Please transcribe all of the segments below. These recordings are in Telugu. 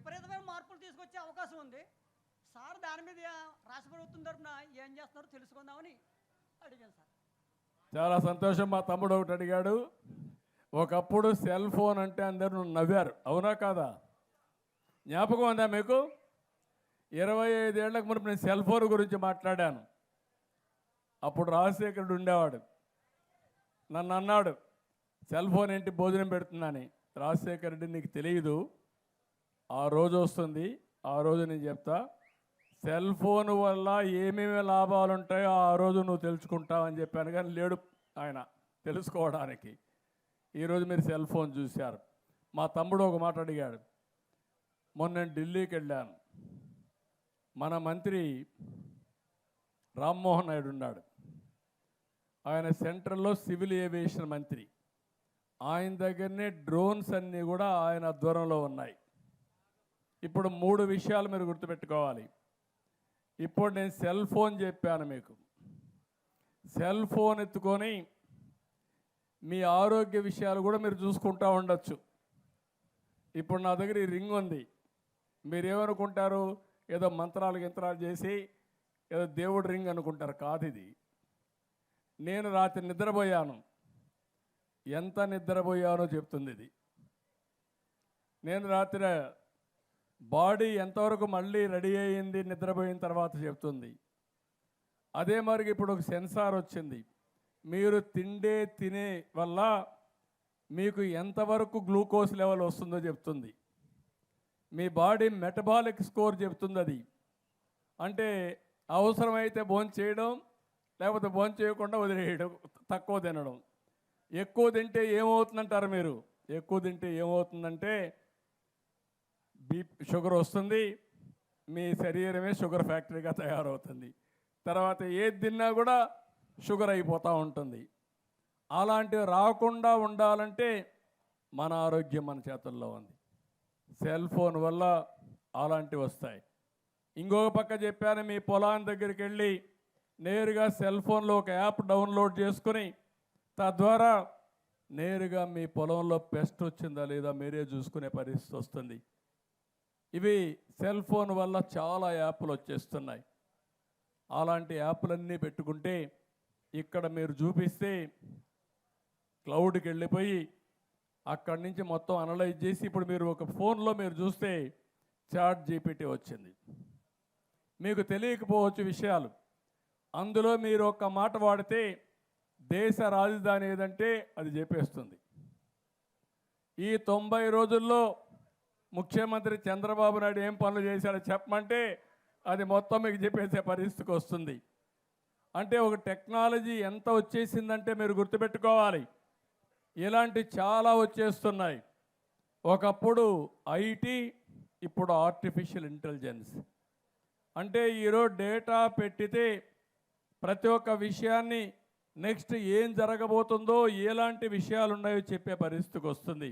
విపరీతమైన మార్పులు తీసుకొచ్చే అవకాశం ఉంది. సార్ దాని మీద రాష్ట్ర ప్రభుత్వం తరఫున ఏం చేస్తున్నారో తెలుసుకుందామని అడిగాను సార్. చాలా సంతోషం. మా తమ్ముడు ఒకటి అడిగాడు. ఒకప్పుడు సెల్ ఫోన్ అంటే అందరూ నవ్వారు, అవునా కాదా? జ్ఞాపకం ఉందా మీకు? 25 ఏళ్లకు మునుపు నేను సెల్ ఫోన్ గురించి మాట్లాడాను. అప్పుడు రాజశేఖరుడు ఉండేవాడు. నన్ను అన్నాడు, సెల్ ఫోన్ ఏంటి భోజనం పెడుతుందని. రాజశేఖర రెడ్డి, నీకు తెలియదు, ఆ రోజు వస్తుంది, ఆ రోజు నేను చెప్తా. సెల్ ఫోన్ వల్ల ఏమేమి లాభాలు ఉంటాయో ఆ రోజు నువ్వు తెలుసుకుంటావని చెప్పాను. కానీ లేడు ఆయన తెలుసుకోవడానికి. ఈరోజు మీరు సెల్ ఫోన్ చూశారు. మా తమ్ముడు ఒక మాట అడిగాడు. మొన్న నేను ఢిల్లీకి వెళ్ళాను. మన మంత్రి రామ్మోహన్ నాయుడు ఉన్నాడు. ఆయన సెంట్రల్లో సివిల్ ఏవియేషన్ మంత్రి. ఆయన దగ్గరనే డ్రోన్స్ అన్నీ కూడా ఆయన ఆధ్వర్యంలో ఉన్నాయి. ఇప్పుడు 3 విషయాలు మీరు గుర్తుపెట్టుకోవాలి. ఇప్పుడు నేను సెల్ ఫోన్ చెప్పాను మీకు. సెల్ ఫోన్ ఎత్తుకొని మీ ఆరోగ్య విషయాలు కూడా మీరు చూసుకుంటూ ఉండొచ్చు. ఇప్పుడు నా దగ్గర ఈ రింగ్ ఉంది. మీరేమనుకుంటారు? ఏదో మంత్రాలు గింత్రాలు చేసి ఏదో దేవుడి రింగ్ అనుకుంటారు. కాదు, ఇది నేను రాత్రి నిద్రపోయాను. ఎంత నిద్రపోయానో చెప్తుంది ఇది. నేను రాత్రి బాడీ ఎంతవరకు మళ్ళీ రెడీ అయ్యింది నిద్రపోయిన తర్వాత చెప్తుంది. అదే మరి ఇప్పుడు ఒక సెన్సార్ వచ్చింది. మీరు తినే వల్ల మీకు ఎంతవరకు గ్లూకోజ్ లెవెల్ వస్తుందో చెప్తుంది. మీ బాడీ మెటబాలిక్ స్కోర్ చెప్తుంది అది. అంటే అవసరమైతే భోంచేయడం, లేకపోతే భోంచేయకుండా వదిలేయడం, తక్కువ తినడం. ఎక్కువ తింటే ఏమవుతుందంటారు మీరు? ఎక్కువ తింటే ఏమవుతుందంటే షుగర్ వస్తుంది. మీ శరీరమే షుగర్ ఫ్యాక్టరీగా తయారవుతుంది. తర్వాత ఏది తిన్నా కూడా షుగర్ అయిపోతూ ఉంటుంది. అలాంటివి రాకుండా ఉండాలంటే మన ఆరోగ్యం మన చేతుల్లో ఉంది. సెల్ ఫోన్ వల్ల అలాంటివి వస్తాయి. ఇంకొక పక్క చెప్పాను, మీ పొలాన్ని దగ్గరికి వెళ్ళి నేరుగా సెల్ ఫోన్లో ఒక యాప్ డౌన్లోడ్ చేసుకుని తద్వారా నేరుగా మీ పొలంలో పెస్ట్ వచ్చిందా లేదా మీరే చూసుకునే పరిస్థితి వస్తుంది. ఇవి సెల్ ఫోన్ వల్ల చాలా యాప్లు వచ్చేస్తున్నాయి. అలాంటి యాప్లన్నీ పెట్టుకుంటే ఇక్కడ మీరు చూపిస్తే క్లౌడ్కి వెళ్ళిపోయి అక్కడి నుంచి మొత్తం అనలైజ్ చేసి ఇప్పుడు మీరు ఒక ఫోన్లో మీరు చూస్తే చాట్ జీపీటీ వచ్చింది. మీకు తెలియకపోవచ్చు విషయాలు. అందులో మీరు ఒక్క మాట వాడితే దేశ రాజధాని ఏదంటే అది చెప్పేస్తుంది. ఈ 90 రోజుల్లో ముఖ్యమంత్రి చంద్రబాబు నాయుడు ఏం పనులు చేశాడో చెప్పమంటే అది మొత్తం మీకు చెప్పేసే పరిస్థితికి వస్తుంది. అంటే ఒక టెక్నాలజీ ఎంత వచ్చేసిందంటే మీరు గుర్తుపెట్టుకోవాలి. ఇలాంటి చాలా వచ్చేస్తున్నాయి. ఒకప్పుడు ఐటీ, ఇప్పుడు ఆర్టిఫిషియల్ ఇంటెలిజెన్స్. అంటే ఈరోజు డేటా పెట్టితే ప్రతి ఒక్క విషయాన్ని నెక్స్ట్ ఏం జరగబోతుందో, ఎలాంటి విషయాలు ఉన్నాయో చెప్పే పరిస్థితికి వస్తుంది.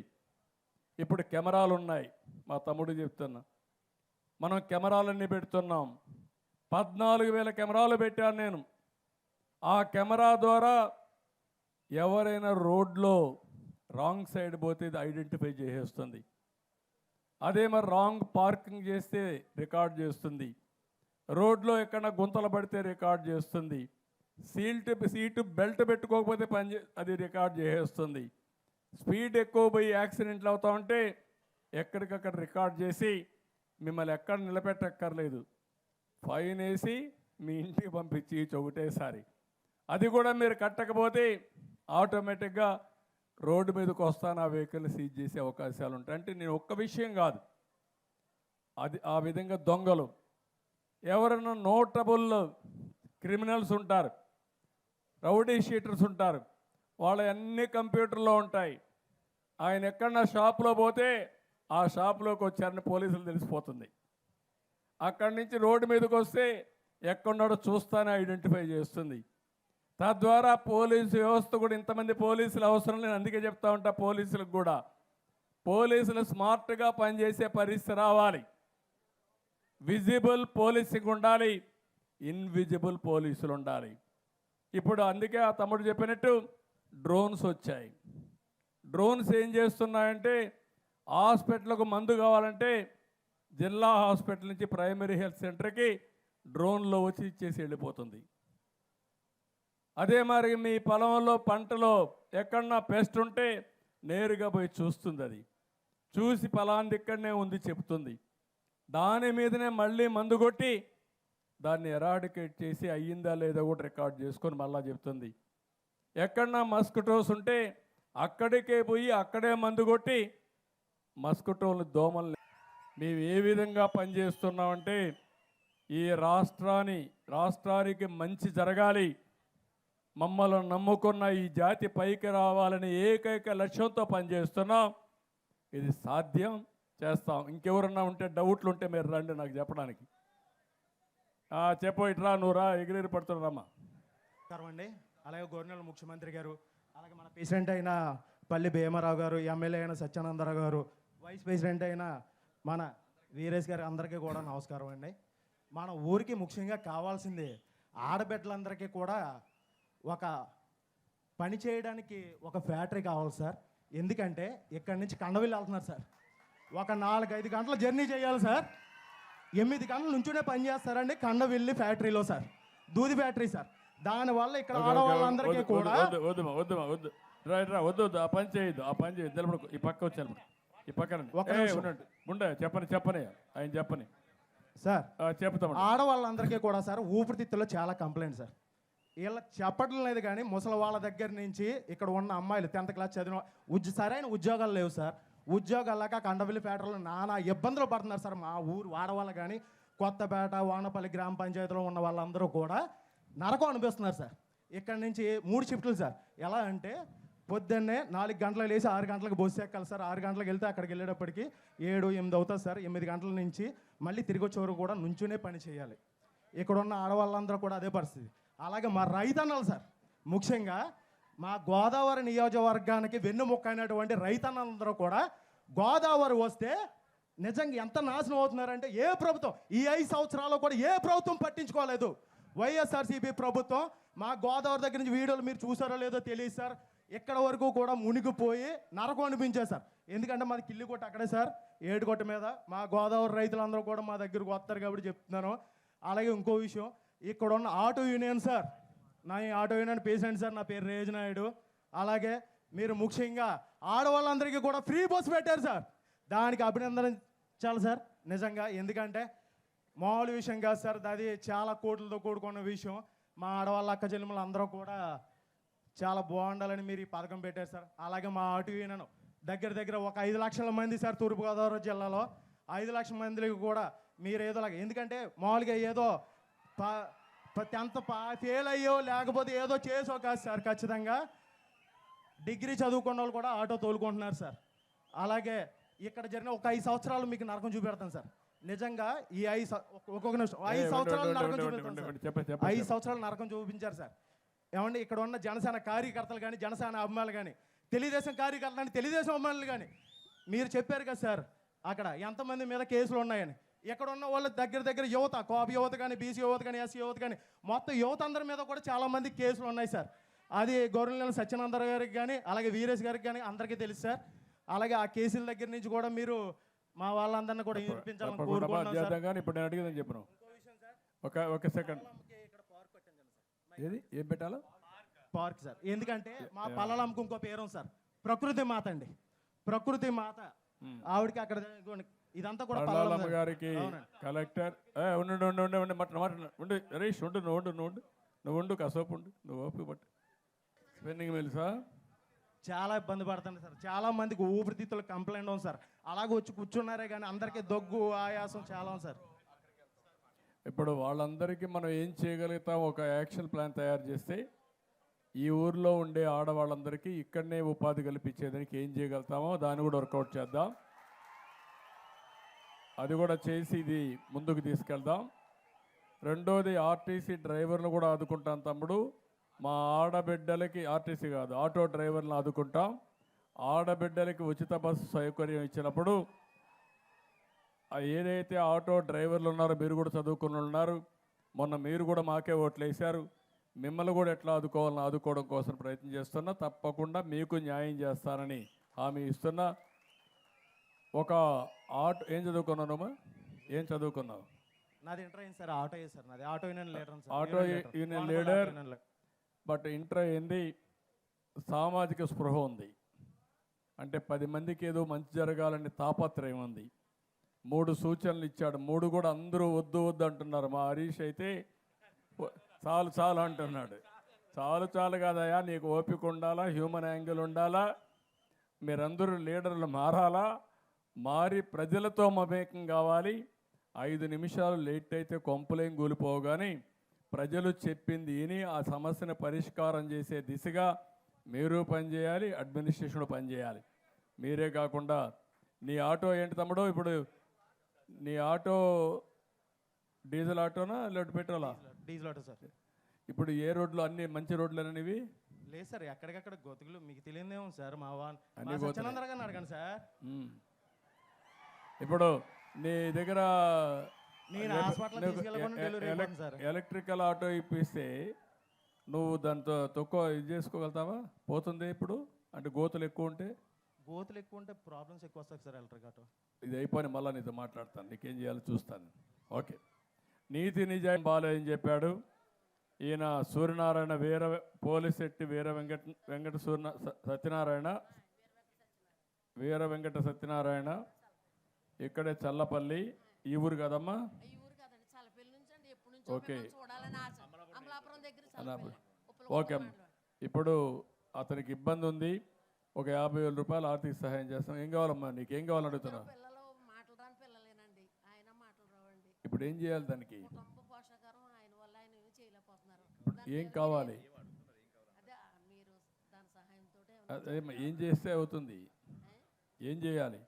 ఇప్పుడు కెమెరాలు ఉన్నాయి. మా తమ్ముడు చెప్తున్నా, మనం కెమెరాలన్నీ పెడుతున్నాం. 14,000 కెమెరాలు పెట్టాను నేను. ఆ కెమెరా ద్వారా ఎవరైనా రోడ్లో రాంగ్ సైడ్ పోతే ఇది ఐడెంటిఫై చేసేస్తుంది. అదే మరి రాంగ్ పార్కింగ్ చేస్తే రికార్డ్ చేస్తుంది. రోడ్లో ఎక్కడ గుంతలు పడితే రికార్డ్ చేస్తుంది. సీటు బెల్ట్ పెట్టుకోకపోతే అది రికార్డ్ చేసేస్తుంది. స్పీడ్ ఎక్కువ పోయి యాక్సిడెంట్లు అవుతా ఉంటే ఎక్కడికక్కడ రికార్డ్ చేసి మిమ్మల్ని ఎక్కడ నిలబెట్టక్కర్లేదు, ఫైన్ వేసి మీ ఇంటికి పంపించి ఒకటేసారి. అది కూడా మీరు కట్టకపోతే ఆటోమేటిక్గా రోడ్డు మీదకి వస్తాను ఆ వెహికల్ని సీజ్ చేసే అవకాశాలు ఉంటాయి. అంటే నేను ఒక్క విషయం కాదు, అది ఆ విధంగా దొంగలు ఎవరైనా నోటబుల్ క్రిమినల్స్ ఉంటారు, రౌడీ షీటర్స్ ఉంటారు, వాళ్ళ అన్ని కంప్యూటర్లో ఉంటాయి. ఆయన ఎక్కడన్నా షాప్లో పోతే ఆ షాప్లోకి వచ్చారని పోలీసులు తెలిసిపోతుంది. అక్కడి నుంచి రోడ్డు మీదకి వస్తే ఎక్కడున్నాడో చూస్తానే ఐడెంటిఫై చేస్తుంది. తద్వారా పోలీసు వ్యవస్థ కూడా, ఇంతమంది పోలీసులు అవసరం లేదు, అందుకే చెప్తా ఉంటా పోలీసులకు కూడా, పోలీసులు స్మార్ట్గా పనిచేసే పరిస్థితి రావాలి. విజిబుల్ పోలీసింగ్ ఉండాలి, ఇన్విజిబుల్ పోలీసులు ఉండాలి. ఇప్పుడు అందుకే ఆ తమ్ముడు చెప్పినట్టు డ్రోన్స్ వచ్చాయి. డ్రోన్స్ ఏం చేస్తున్నాయంటే హాస్పిటల్కు మందు కావాలంటే జిల్లా హాస్పిటల్ నుంచి ప్రైమరీ హెల్త్ సెంటర్కి డ్రోన్లో వచ్చి ఇచ్చేసి వెళ్ళిపోతుంది. అదే మరి మీ పొలంలో పంటలో ఎక్కడన్నా పెస్ట్ ఉంటే నేరుగా పోయి చూస్తుంది. అది చూసి ఫలాంది ఇక్కడనే ఉంది చెప్తుంది. దాని మీదనే మళ్ళీ మందు కొట్టి దాన్ని ఎరాడికేట్ చేసి అయ్యిందా లేదా కూడా రికార్డ్ చేసుకొని మళ్ళా చెప్తుంది. ఎక్కడన్నా మస్కిటోస్ ఉంటే అక్కడికే పోయి అక్కడే మందు కొట్టి మస్కిటోలు దోమల్ని మేము ఏ విధంగా పనిచేస్తున్నామంటే ఈ రాష్ట్రానికి మంచి జరగాలి, మమ్మల్ని నమ్ముకున్న ఈ జాతి పైకి రావాలని ఏకైక లక్ష్యంతో పనిచేస్తున్నాం. ఇది సాధ్యం చేస్తాం. ఇంకెవరన్నా ఉంటే డౌట్లు ఉంటే మీరు రండి నాకు చెప్పడానికి. చెప్పు ఇట్రా నువ్వు రా ఎగిరి పడుతున్నారమ్మా. అండి అలాగే గవర్నర్ ముఖ్యమంత్రి గారు, అలాగే మన ప్రెసిడెంట్ అయిన పల్లి భీమారావు గారు, ఎమ్మెల్యే అయిన సత్యానందరావు గారు, వైస్ ప్రెసిడెంట్ అయిన మన వీరేష్ గారు, అందరికీ కూడా నమస్కారం అండి. మన ఊరికి ముఖ్యంగా కావాల్సింది ఆడబిడ్డలందరికీ కూడా ఒక పని చేయడానికి ఒక ఫ్యాక్టరీ కావాలి సార్. ఎందుకంటే ఇక్కడి నుంచి కండవిల్లి వెళ్తున్నారు సార్, ఒక 4-5 గంటల జర్నీ చేయాలి సార్. 8 గంటల నుంచునే పని చేస్తారండి కండవిల్లి ఫ్యాక్టరీలో సార్, దూది ఫ్యాక్టరీ సార్. దానివల్ల ఇక్కడ ఆడవాళ్ళందరికీ కూడా వద్దు ఆ పని చేయొద్దు, ఆ పని చేయొద్దు. నిలబడుకో, ఈ పక్క వచ్చాను, ఈ పక్కన ఉండే చెప్పని ఆయన చెప్పని సార్. చెప్తాం. ఆడవాళ్ళందరికీ కూడా సార్ ఊపిరితిత్తులో చాలా కంప్లైంట్ సార్. వీళ్ళకి చెప్పడం లేదు కానీ ముసలి వాళ్ళ దగ్గర నుంచి ఇక్కడ ఉన్న అమ్మాయిలు 10th క్లాస్ చదివిన సరైన ఉద్యోగాలు లేవు సార్. ఉద్యోగాలు లేక కండవిల్లి ఫ్యాక్టరీలో నానా ఇబ్బందులు పడుతున్నారు సార్. మా ఊరు వాడవాళ్ళు కానీ కొత్తపేట వానపల్లి గ్రామ పంచాయతీలో ఉన్న వాళ్ళందరూ కూడా నరకం అనిపిస్తున్నారు సార్. ఇక్కడ నుంచి 3 షిఫ్ట్లు సార్. ఎలా అంటే పొద్దున్నే 4 గంటలకు లేచి 6 గంటలకు బస్సు ఎక్కాలి సార్. 6 గంటలకు వెళ్తే అక్కడికి వెళ్ళేటప్పటికి 7-8 అవుతుంది సార్. 8 గంటల నుంచి మళ్ళీ తిరిగి వచ్చే వరకు కూడా నుంచునే పని చేయాలి. ఇక్కడ ఉన్న ఆడవాళ్ళందరూ కూడా అదే పరిస్థితి. అలాగే మా రైతన్నలు సార్, ముఖ్యంగా మా గోదావరి నియోజకవర్గానికి వెన్నుముక్క అయినటువంటి రైతన్నలందరూ కూడా గోదావరి వస్తే నిజంగా ఎంత నాశనం అవుతున్నారంటే ఏ ప్రభుత్వం ఈ 5 సంవత్సరాల్లో కూడా ఏ ప్రభుత్వం పట్టించుకోలేదు. వైఎస్ఆర్సీపీ ప్రభుత్వం మా గోదావరి దగ్గర నుంచి వీడియోలు మీరు చూసారో లేదో తెలియదు సార్. ఇక్కడ వరకు కూడా మునిగిపోయి నరకం అనిపించారు సార్. ఎందుకంటే మాది కిల్లికొట్ట అక్కడే సార్, ఏడుకొట్ట మీద. మా గోదావరి రైతులందరూ కూడా మా దగ్గరకు వస్తారు కాబట్టి చెప్తున్నాను. అలాగే ఇంకో విషయం, ఇక్కడ ఉన్న ఆటో యూనియన్ సార్, నా ఈ ఆటో యూనియన్ ప్రెసిడెంట్ సార్, నా పేరు రేజనాయుడు. అలాగే మీరు ముఖ్యంగా ఆడవాళ్ళందరికీ కూడా ఫ్రీ బస్ పెట్టారు సార్. దానికి అభినందించాలి సార్ నిజంగా. ఎందుకంటే మామూలు విషయం కాదు సార్, అది చాలా కోట్లతో కూడుకున్న విషయం. మా ఆడవాళ్ళ అక్క చెల్లెములు అందరూ కూడా చాలా బాగుండాలని మీరు ఈ పథకం పెట్టారు సార్. అలాగే మా ఆటో యూనియన్ దగ్గర ఒక 5 లక్షల మంది సార్ తూర్పుగోదావరి జిల్లాలో. 5 లక్షల మందికి కూడా మీరు ఏదోలాగా, ఎందుకంటే మామూలుగా ఏదో 10th ఫెయిల్ అయ్యో లేకపోతే ఏదో చేసో కాదు సార్. ఖచ్చితంగా డిగ్రీ చదువుకున్న వాళ్ళు కూడా ఆటో తోలుకుంటున్నారు సార్. అలాగే ఇక్కడ జరిగిన ఒక 5 సంవత్సరాలు మీకు నరకం చూపెడతాను సార్. నిజంగా ఈ 5 నిమిషం 5 సంవత్సరాలు నరకం చూపెడతాను సార్. 5 సంవత్సరాలు నరకం చూపించారు సార్. ఏమండి ఇక్కడ ఉన్న జనసేన కార్యకర్తలు కానీ, జనసేన అభిమానులు కానీ, తెలుగుదేశం కార్యకర్తలు కానీ, తెలుగుదేశం అభిమానులు కానీ, మీరు చెప్పారు కదా సార్ అక్కడ ఎంతమంది మీద కేసులు ఉన్నాయని. ఇక్కడ ఉన్న వాళ్ళ దగ్గర యువత, కాపు యువత కానీ, బీసీ యువత కానీ, ఎస్సీ యువత కానీ, మొత్తం యువత అందరి మీద కూడా చాలామంది కేసులు ఉన్నాయి సార్. అది గవర్నర్ సత్యానందరావు గారికి కానీ, అలాగే వీరేష్ గారికి కానీ అందరికీ తెలుసు సార్. అలాగే ఆ కేసుల దగ్గర నుంచి కూడా మీరు మా వాళ్ళందరినీ కూడా వినిపించాలని కోరుకుంటున్నాం సార్. ఇప్పుడు నేను అడిగిందని చెప్పను. ఒక సెకండ్, ఏది ఏం పెట్టాలో పార్క్ సార్. ఎందుకంటే మా పల్లెలమ్మకు ఇంకో పేరు సార్, ప్రకృతి మాత అండి. ప్రకృతి మాత ఆవిడకి అక్కడ ఇదంతా కూడా పల్లెలమ్మ గారికి కలెక్టర్ ఉండు హరీష్ ఉండు, నువ్వు ఉండు కాసేపు ఉండు, నువ్వు ఓపిక పట్టు. స్పెన్నింగ్ తెలుసా చాలా ఇబ్బంది పడుతుంది సార్. చాలా మందికి ఊపిరితిత్తులు కంప్లైంట్ ఉంది సార్. అలాగే వచ్చి కూర్చున్నారే కానీ అందరికీ దగ్గు ఆయాసం చాలా ఉంది సార్. ఇప్పుడు వాళ్ళందరికీ మనం ఏం చేయగలుగుతాం, ఒక యాక్షన్ ప్లాన్ తయారు చేస్తే ఈ ఊర్లో ఉండే ఆడవాళ్ళందరికీ ఇక్కడనే ఉపాధి కల్పించేదానికి ఏం చేయగలుగుతామో దాన్ని కూడా వర్కౌట్ చేద్దాం. అది కూడా చేసి ఇది ముందుకు తీసుకెళ్దాం. రెండోది ఆర్టీసీ డ్రైవర్లు కూడా ఆదుకుంటాం తమ్ముడు. మా ఆడబిడ్డలకి ఆర్టీసీ కాదు ఆటో డ్రైవర్లను ఆదుకుంటాం. ఆడబిడ్డలకి ఉచిత బస్సు సౌకర్యం ఇచ్చినప్పుడు ఏదైతే ఆటో డ్రైవర్లు ఉన్నారో మీరు కూడా చదువుకుని ఉన్నారు, మొన్న మీరు కూడా మాకే ఓట్లు వేశారు, మిమ్మల్ని కూడా ఎట్లా ఆదుకోవాలని ఆదుకోవడం కోసం ప్రయత్నం చేస్తున్నా. తప్పకుండా మీకు న్యాయం చేస్తానని హామీ ఇస్తున్నా. ఒక ఆటో ఏం చదువుకున్నానమ్మా? ఏం చదువుకున్నావు? నాది ఇంటర్ అయింది సార్, ఆటో అయ్యింది సార్, నాది auto union leader sir. Auto union leader. But inter అయింది, సామాజిక స్పృహ ఉంది, అంటే 10 మందికి ఏదో మంచి జరగాలని తాపత్రయం ఉంది. 3 సూచనలు ఇచ్చాడు, 3 కూడా అందరూ వద్దు వద్దు అంటున్నారు. మా హరీష్ అయితే చాలు చాలు అంటున్నాడు. చాలు చాలు కాదయా, నీకు ఓపిక ఉండాలా, హ్యూమన్ యాంగిల్ ఉండాలా, మీరందరూ లీడర్లు మారాలా, మారి ప్రజలతో మమేకం కావాలి. 5 నిమిషాలు లేట్ అయితే కొంపలేం కూలిపోగానే ప్రజలు చెప్పింది విని ఆ సమస్యను పరిష్కారం చేసే దిశగా మీరు పనిచేయాలి, అడ్మినిస్ట్రేషన్ పనిచేయాలి. మీరే కాకుండా నీ ఆటో ఏంటి తమ్ముడు, ఇప్పుడు నీ ఆటో డీజిల్ ఆటోనా లేకపోతే పెట్రోలా? Diesel auto sir. ఇప్పుడు ఏ రోడ్లు, అన్ని మంచి రోడ్లు అనేవి లేదు సార్, ఎక్కడికక్కడ గోతుకులు, మీకు తెలియదేమో సార్. మా అన్ని సత్యనందర గారిని అడగండి సార్. ఇప్పుడు నీ దగ్గర నేను హాస్పిటల్ తీసుకెళ్ళకుండా డెలివరీ అయిపోయింది సార్. ఎలక్ట్రికల్ ఆటో ఇప్పిస్తే నువ్వు దాంతో తక్కువ ఇది చేసుకోగలుగుతావా? పోతుంది ఇప్పుడు, అంటే గోతులు ఎక్కువ ఉంటే. గోతులు ఎక్కువ ఉంటే ప్రాబ్లమ్స్ ఎక్కువ వస్తాయి సార్ ఎలక్ట్రిక్ ఆటో. ఇది అయిపోయి మళ్ళీ నీతో మాట్లాడతాను, నీకేం చేయాలో చూస్తాను. ఓకే, నీతి నిజాయం బాలేదని చెప్పాడు ఈయన సూర్యనారాయణ పోలిశెట్టి వెంకట సత్యనారాయణ, వీర వెంకట సత్యనారాయణ, ఇక్కడే చల్లపల్లి. ఈ ఊరు కదమ్మా? ఓకే ఓకే అమ్మ. ఇప్పుడు అతనికి ఇబ్బంది ఉంది, ఒక 50,000 రూపాయలు ఆర్థిక సహాయం చేస్తాం. ఏం కావాలమ్మా, నీకేం కావాలని అడుగుతున్నావు? ఇప్పుడు ఏం చేయాలి దానికి? ఏం కావాలి? అదే ఏం చేస్తే అవుతుంది, ఏం చేయాలి?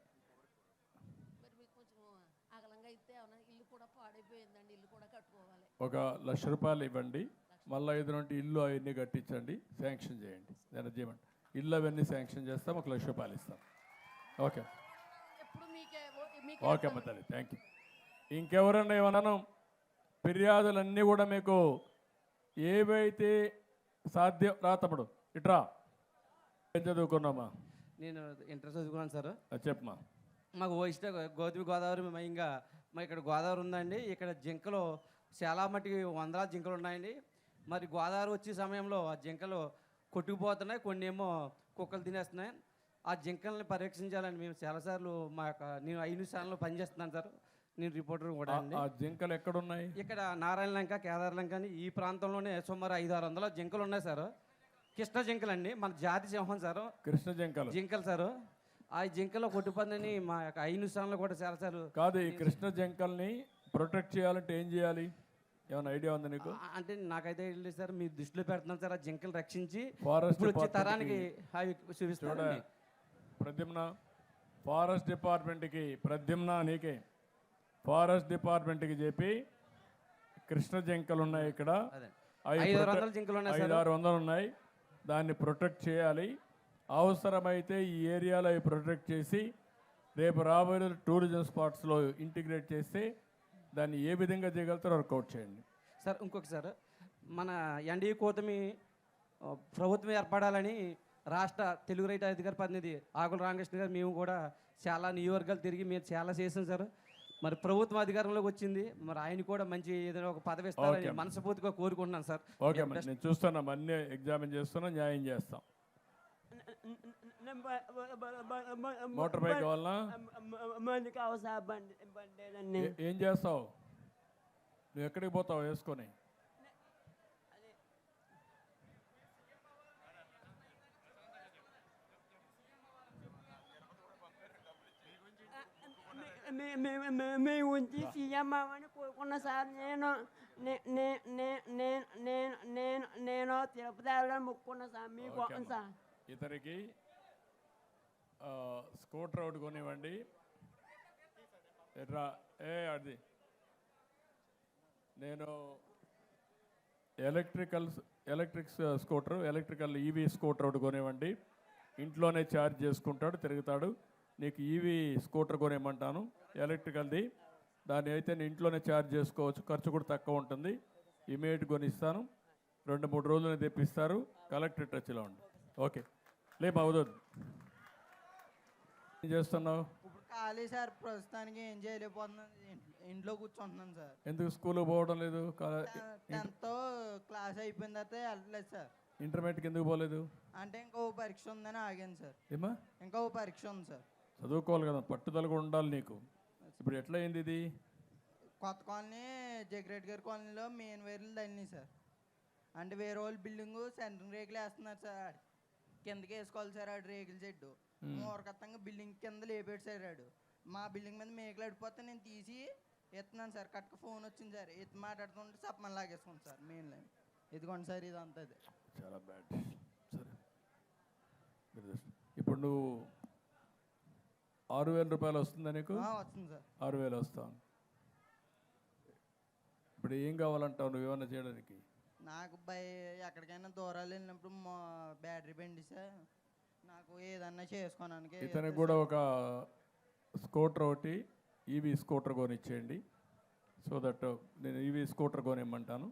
ఒక 1,00,000 రూపాయలు ఇవ్వండి, మళ్ళీ 5 నుండి ఇల్లు అవన్నీ కట్టించండి, శాంక్షన్ చేయండి. దాన్ని చేయమండి, ఇల్లు అవన్నీ శాంక్షన్ చేస్తాం, ఒక 1,00,000 రూపాయలు ఇస్తాం. ఓకే ఓకే అమ్మ తల్లి, థ్యాంక్ యూ. ఇంకెవరన్నా ఏమన్నాను, ఫిర్యాదులన్నీ కూడా మీకు ఏవైతే సాధ్యం. రా తమ్ముడు, ఇట్రా. ఏం చదువుకున్నామా? నేను ఇంటర్ చదువుకున్నాను సార్. చెప్పమా. మాకు గోదావరి గోదావరి ఇంకా మా ఇక్కడ గోదావరి ఉందండి. ఇక్కడ జింకలు చాలా మటుకి వందలాది జింకలు ఉన్నాయండి. మరి గోదావరి వచ్చే సమయంలో ఆ జింకలు కొట్టుకుపోతున్నాయి, కొన్ని ఏమో కుక్కలు తినేస్తున్నాయి. ఆ జింకల్ని పరీక్షించాలని మేము చాలాసార్లు నేను 5 ఛానల్లో పనిచేస్తున్నాను సార్, నేను రిపోర్టర్ కూడా అండి. ఆ జింకలు ఎక్కడున్నాయి? ఇక్కడ నారాయణ లంక, కేదార్ లంక అని ఈ ప్రాంతంలోనే సుమారు 500-600 జింకలు ఉన్నాయి సార్. కృష్ణ జింకలు అండి, మన జాతి సింహం సార్. కృష్ణ జింకలు సార్. ఆ జింకలో కొట్టుపందని మా యొక్క 5 ఛానల్లో కూడా చాలాసార్లు. కాదు, ఈ కృష్ణ జింకల్ని ప్రొటెక్ట్ చేయాలంటే ఏం చేయాలి, ఏమైనా ఐడియా ఉందా నీకు? అంటే నాకైతే లేదు సార్, మీ దృష్టిలో పెడుతున్నాను సార్. ఆ జింకలు రక్షించి ఫారెస్ట్ వచ్చే తరానికి చూపిస్తాడు. ప్రద్యుమ్న, ఫారెస్ట్ డిపార్ట్మెంట్కి, ప్రద్యుమ్న నీకే, ఫారెస్ట్ డిపార్ట్మెంట్కి చెప్పి కృష్ణ జింకలు ఉన్నాయి ఇక్కడ, 500 జింకలు ఉన్నాయి, 500-600 ఉన్నాయి, దాన్ని ప్రొటెక్ట్ చేయాలి. అవసరమైతే ఈ ఏరియాలో అవి ప్రొటెక్ట్ చేసి రేపు రాబోయే టూరిజం స్పాట్స్లో ఇంటిగ్రేట్ చేస్తే దాన్ని ఏ విధంగా చేయగలుగుతారో వర్కౌట్ చేయండి సార్. ఇంకొకసారి మన ఎన్డీఏ కూటమి ప్రభుత్వం ఏర్పడాలని రాష్ట్ర తెలుగు రైతు అధికార ప్రతినిధి ఆకుల రామకృష్ణ గారు, మేము కూడా చాలా నియోజకవర్గాలు తిరిగి మేము చాలా చేసాం సార్. మరి ప్రభుత్వం అధికారంలోకి వచ్చింది, మరి ఆయన కూడా మంచి ఏదైనా ఒక పదవి ఇస్తారని మనస్ఫూర్తిగా కోరుకుంటున్నాను సార్. ఓకే, నేను చూస్తున్నాం, అన్నీ ఎగ్జామిన్ చేస్తున్నాం, న్యాయం చేస్తాం. మోటార్ బైక్ కావాలనా? ఏం చేస్తావు నువ్వు, ఎక్కడికి పోతావు వేసుకొని? మీ ఉంచి సీఎం అవ్వని కోరుకున్నా సార్. నేను తిరుపతి వెళ్ళాలని మొక్కుకున్నా సార్. మీకు సార్ ఇతనికి స్కూటర్ ఒకటి కొనివ్వండి. అది నేను ఎలక్ట్రిక్ ఈవీ స్కూటర్ ఒకటి కొనివ్వండి. ఇంట్లోనే ఛార్జ్ చేసుకుంటాడు, తిరుగుతాడు. నీకు ఈవీ స్కూటర్ కొనివ్వమంటాను, ఎలక్ట్రికల్ది. దాన్ని అయితే నేను ఇంట్లోనే ఛార్జ్ చేసుకోవచ్చు, ఖర్చు కూడా తక్కువ ఉంటుంది. ఇమీడియట్ కొనిస్తాను, 2-3 రోజులు తెప్పిస్తారు. కలెక్టర్ టచ్లో ఉండి. ఓకే, లేమా అవుతుంది. ఏం చేస్తున్నావు? ఖాళీ సార్, ప్రస్తుతానికి ఏం చేయలేకపోతున్నాను. ఇంట్లో కూర్చుంటున్నాను సార్. ఎందుకు స్కూల్కి పోవడం లేదు? 10th క్లాస్ అయిపోయిన తర్వాత వెళ్ళలేదు సార్. ఇంటర్మీడియట్కి ఎందుకు పోలేదు? అంటే ఇంకో పరీక్ష ఉందని ఆగాను సార్. ఏమా? ఇంకో పరీక్ష ఉంది సార్. చదువుకోవాలి కదా, పట్టుదల కూడా ఉండాలి నీకు. ఇప్పుడు ఎట్లా అయింది ఇది? కొత్త కాలనీ జగ్రెడ్ గారి కాలనీలో మెయిన్ వైర్లు తగిలినాయి సార్. అంటే వేరే వాళ్ళు బిల్డింగ్ సెంట్రింగ్ రేకులు వేస్తున్నారు సార్. కిందకి వేసుకోవాలి సార్ ఆడు రేకుల చెట్టు. మూరకత్తంగా బిల్డింగ్ కింద లేపేడు సార్ ఆడు. మా బిల్డింగ్ మీద మేకలు అడిపోతే నేను తీసి ఎత్తున్నాను సార్. కట్టుకు ఫోన్ వచ్చింది సార్, ఎత్తి మాట్లాడుతుంటే సప్పమని లాగేసుకుంది సార్ మెయిన్ లైన్. ఇదిగోండి సార్, ఇదంతా అది. చాలా బ్యాడ్. సరే, ఇప్పుడు నువ్వు 6,000 రూపాయలు వస్తుందా నీకు? వస్తుంది సార్. 6,000 వస్తాను. ఇప్పుడు ఏం కావాలంటావు నువ్వు ఏమన్నా చేయడానికి? నాకు ఎక్కడికైనా దూరాలు వెళ్ళినప్పుడు మా బ్యాటరీ బండి సార్, నాకు ఏదన్నా చేసుకోవడానికి. ఇతనికి కూడా ఒక స్కూటర్ ఒకటి, ఈవీ స్కూటర్ కొనిచ్చేయండి. సో దట్ నేను ఈవీ స్కూటర్ కొనిమ్మంటాను,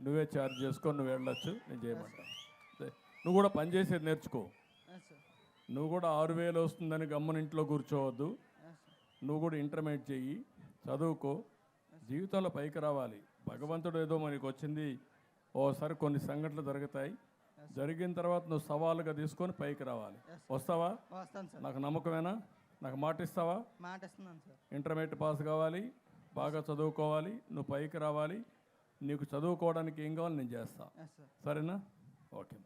నువ్వే ఛార్జ్ చేసుకొని నువ్వు వెళ్ళొచ్చు, నేను చేయమంటాను. నువ్వు కూడా పని చేసేది నేర్చుకో. నువ్వు కూడా 6,000 వస్తుందని గమ్మున ఇంట్లో కూర్చోవద్దు. నువ్వు కూడా ఇంటర్మీడియట్ చెయ్యి, చదువుకో, జీవితంలో పైకి రావాలి. భగవంతుడు ఏదో మనకి వచ్చింది, ఓసారి కొన్ని సంఘటనలు జరుగుతాయి, జరిగిన తర్వాత నువ్వు సవాలుగా తీసుకొని పైకి రావాలి. వస్తావా? వస్తాను సార్. నాకు నమ్మకమేనా? నాకు మాట ఇస్తావా? మాట ఇస్తున్నాను సార్. ఇంటర్మీడియట్ పాస్ కావాలి, బాగా చదువుకోవాలి, నువ్వు పైకి రావాలి. నీకు చదువుకోవడానికి ఏం కావాలి నేను చేస్తా, సరేనా? ఓకే.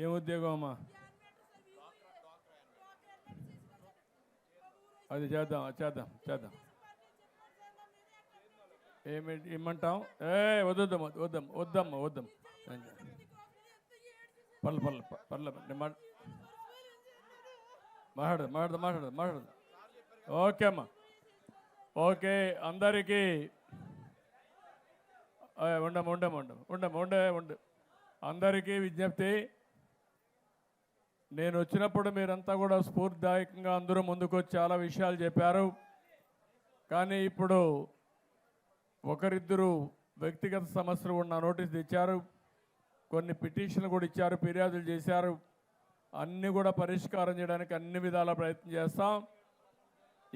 ఏం ఉద్యోగం అమ్మా? అది చేద్దాం, చేద్దాం, చేద్దాం. ఏమి ఇమ్మంటాం? వద్దాం వద్దాం వద్దమ్మా, వద్దాం. పర్లే పర్లే పర్లే, మాట్లాడదు మాట్లాడదు మాట్లాడదు మాట్లాడదు. ఓకే అమ్మా, ఓకే. అందరికీ ఉండము ఉండము ఉండము ఉండము ఉండే ఉండు. అందరికీ విజ్ఞప్తి, నేను వచ్చినప్పుడు మీరంతా కూడా స్ఫూర్తిదాయకంగా అందరూ ముందుకొచ్చి చాలా విషయాలు చెప్పారు. కానీ ఇప్పుడు ఒకరిద్దరు వ్యక్తిగత సమస్యలు ఉన్న నోటీస్ ఇచ్చారు, కొన్ని పిటిషన్లు కూడా ఇచ్చారు, ఫిర్యాదులు చేశారు. అన్నీ కూడా పరిష్కారం చేయడానికి అన్ని విధాల ప్రయత్నం చేస్తాం.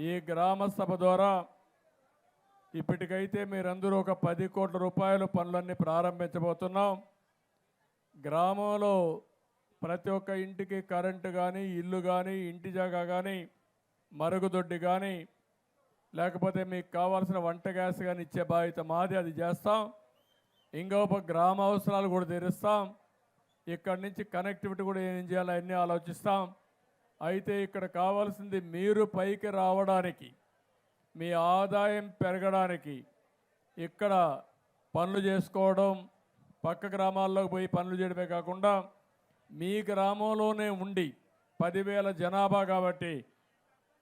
ఈ గ్రామ సభ ద్వారా ఇప్పటికైతే మీరందరూ ఒక 10 కోట్ల రూపాయల పనులన్నీ ప్రారంభించబోతున్నాం. గ్రామంలో ప్రతి ఒక్క ఇంటికి కరెంటు కానీ, ఇల్లు కానీ, ఇంటి జాగా కానీ, మరుగుదొడ్డి కానీ, లేకపోతే మీకు కావాల్సిన వంట గ్యాస్ కానీ ఇచ్చే బాధ్యత మాది, అది చేస్తాం. ఇంకొక గ్రామ అవసరాలు కూడా తీరుస్తాం. ఇక్కడి నుంచి కనెక్టివిటీ కూడా ఏం చేయాలో అన్నీ ఆలోచిస్తాం. అయితే ఇక్కడ కావాల్సింది మీరు పైకి రావడానికి, మీ ఆదాయం పెరగడానికి, ఇక్కడ పనులు చేసుకోవడం, పక్క గ్రామాల్లోకి పోయి పనులు చేయడమే కాకుండా మీ గ్రామంలోనే ఉండి 10,000 జనాభా కాబట్టి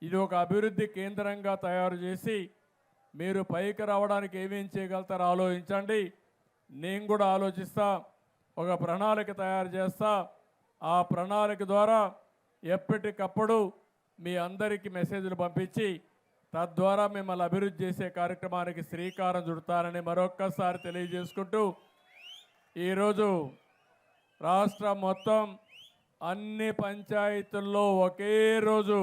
ఇది ఒక అభివృద్ధి కేంద్రంగా తయారు చేసి మీరు పైకి రావడానికి ఏమేం చేయగలుగుతారో ఆలోచించండి. నేను కూడా ఆలోచిస్తా, ఒక ప్రణాళిక తయారు చేస్తా. ఆ ప్రణాళిక ద్వారా ఎప్పటికప్పుడు మీ అందరికీ మెసేజ్లు పంపించి తద్వారా మిమ్మల్ని అభివృద్ధి చేసే కార్యక్రమానికి శ్రీకారం చుడతానని మరొక్కసారి తెలియజేసుకుంటూ, ఈరోజు రాష్ట్రం మొత్తం అన్ని పంచాయతీల్లో ఒకే రోజు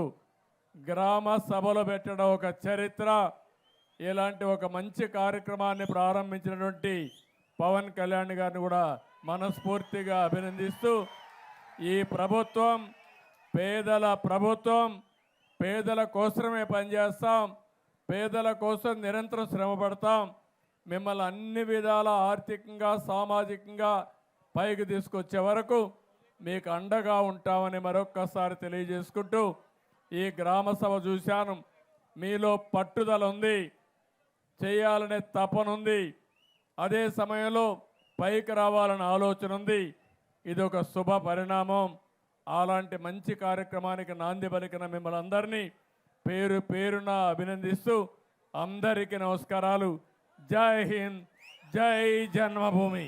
గ్రామ సభలు పెట్టడం ఒక చరిత్ర. ఇలాంటి ఒక మంచి కార్యక్రమాన్ని ప్రారంభించినటువంటి పవన్ కళ్యాణ్ గారిని కూడా మనస్ఫూర్తిగా అభినందిస్తూ, ఈ ప్రభుత్వం పేదల ప్రభుత్వం, పేదల కోసమే పనిచేస్తాం, పేదల కోసం నిరంతరం శ్రమపడతాం. మిమ్మల్ని అన్ని విధాల ఆర్థికంగా, సామాజికంగా పైకి తీసుకొచ్చే వరకు మీకు అండగా ఉంటామని మరొక్కసారి తెలియజేసుకుంటూ, ఈ గ్రామ సభ చూశాను, మీలో పట్టుదల ఉంది, చేయాలనే తపన ఉంది, అదే సమయంలో పైకి రావాలనే ఆలోచన ఉంది. ఇది ఒక శుభ పరిణామం. అలాంటి మంచి కార్యక్రమానికి నాంది పలికిన మిమ్మల్ని అందరినీ పేరు పేరున అభినందిస్తూ అందరికీ నమస్కారాలు. జై హింద్, జై జన్మభూమి.